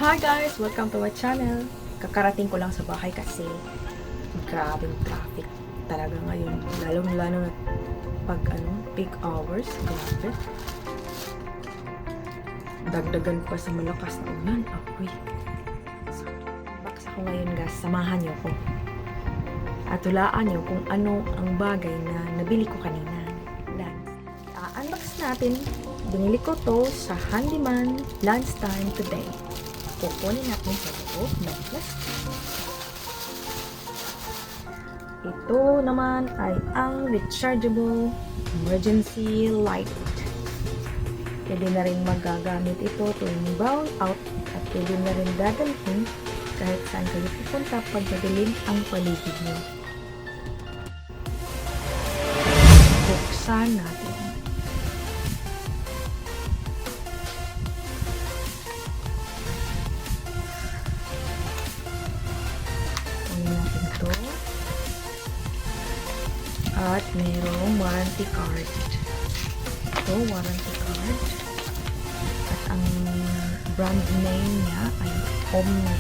Hi guys! Welcome to my channel. Kakarating ko lang sa bahay kasi grabing traffic talaga ngayon. Lalo na pag peak hours. Grabe. Dagdagan pa sa malakas na ulan. Apoy. So, box ako ngayon guys. Samahan niyo ko. At tulaan niyo kung ano ang bagay na nabili ko kanina. Unbox natin. Binili ko to sa Handyman lunchtime today. Kukunin natin sa loob ng plastic. Ito naman ay ang rechargeable emergency light. Pwede na rin magagamit ito tuwing brown out at pwede na rin dadalhin kahit saan kayo pupunta pag madilim ang paligid nyo. Buksan natin. At mayroong warranty card. Ito, warranty card. At ang brand name niya ay Omni.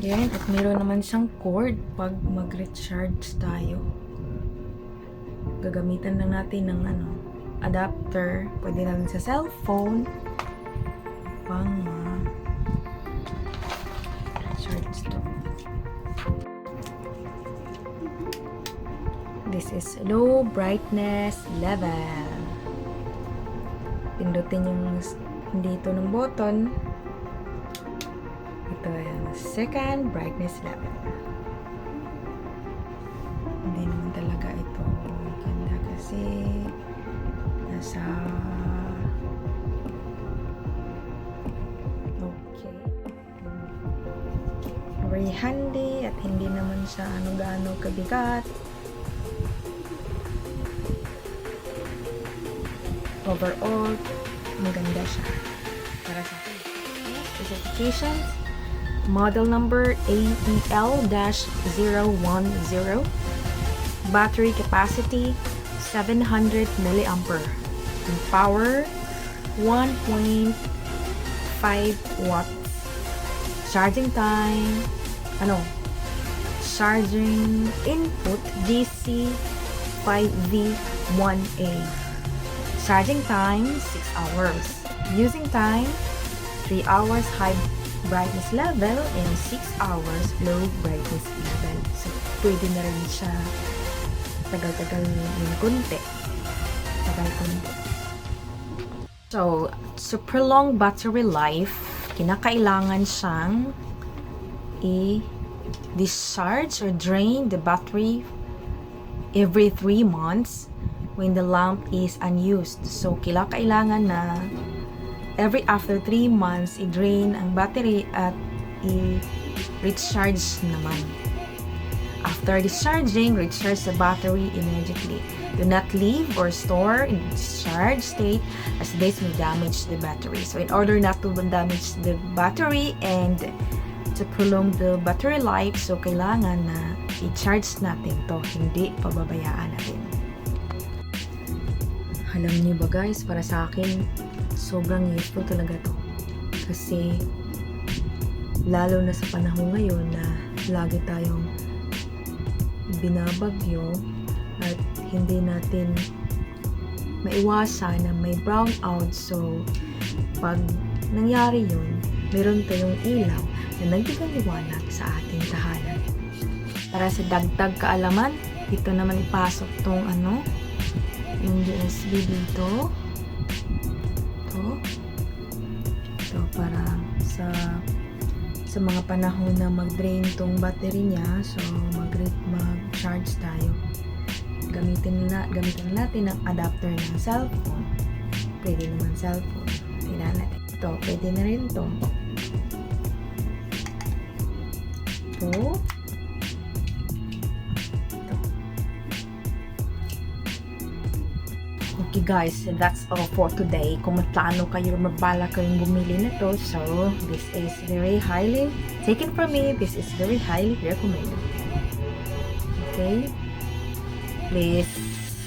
Yan, at mayroon naman siyang cord pag mag-recharge tayo. Gagamitan lang natin ng adapter. Pwede na rin sa cellphone. Pang charge to. This is low brightness level. Pindutin yung dito ng button. Ito yung second brightness level. Hindi naman talaga ito maganda kasi nasa very handy at hindi naman siya gaano kabigat. Overall, maganda siya para sa akin. Specifications: model number AEL-010, battery capacity 700 mAh, and power 1.5 watts. Charging time, charging input DC 5V1A. Charging time 6 hours. Using time 3 hours high brightness level and 6 hours low brightness level. So pwede na rin siya tagal-tagal yung konti. So to prolong battery life, kinakailangan siyang i-discharge or drain the battery every 3 months when the lamp is unused. So, kailangan na after 3 months, i-drain ang battery at i-recharge naman. After discharging, recharge the battery immediately. Do not leave or store in discharge state as this may damage the battery. So, in order not to damage the battery and to prolong the battery life, so kailangan na i-charge natin to, hindi pababayaan natin. Alam niyo ba guys, para sa akin, sobrang useful talaga to. Kasi, lalo na sa panahon ngayon na lagi tayong binabagyo at hindi natin maiwasan na may brownout. So, pag nangyari yun, meron tayong ilaw na nagbibaliwanag sa ating tahanan. Para sa dagdag kaalaman, dito naman ipasok tong yung USB dito. Ito para sa mga panahon na mag-drain tong battery niya. So, mag-charge tayo. Gamitin natin ang adapter ng cellphone. Pwede naman cellphone. Tingnan natin. Ito, pwede na rin ito. Ito. Okay guys, that's all for today. Kung maplano kayo, mabala kayong bumili nito, so this is very highly taken from me. This is very highly recommended. Okay? Please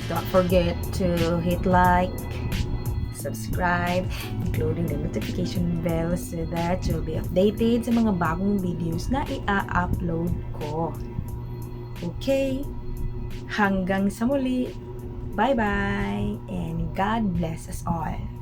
Don't forget to hit like, subscribe, including the notification bell so that you'll be updated sa mga bagong videos na i-upload ko. Okay? Hanggang sa muli. Bye-bye and God bless us all.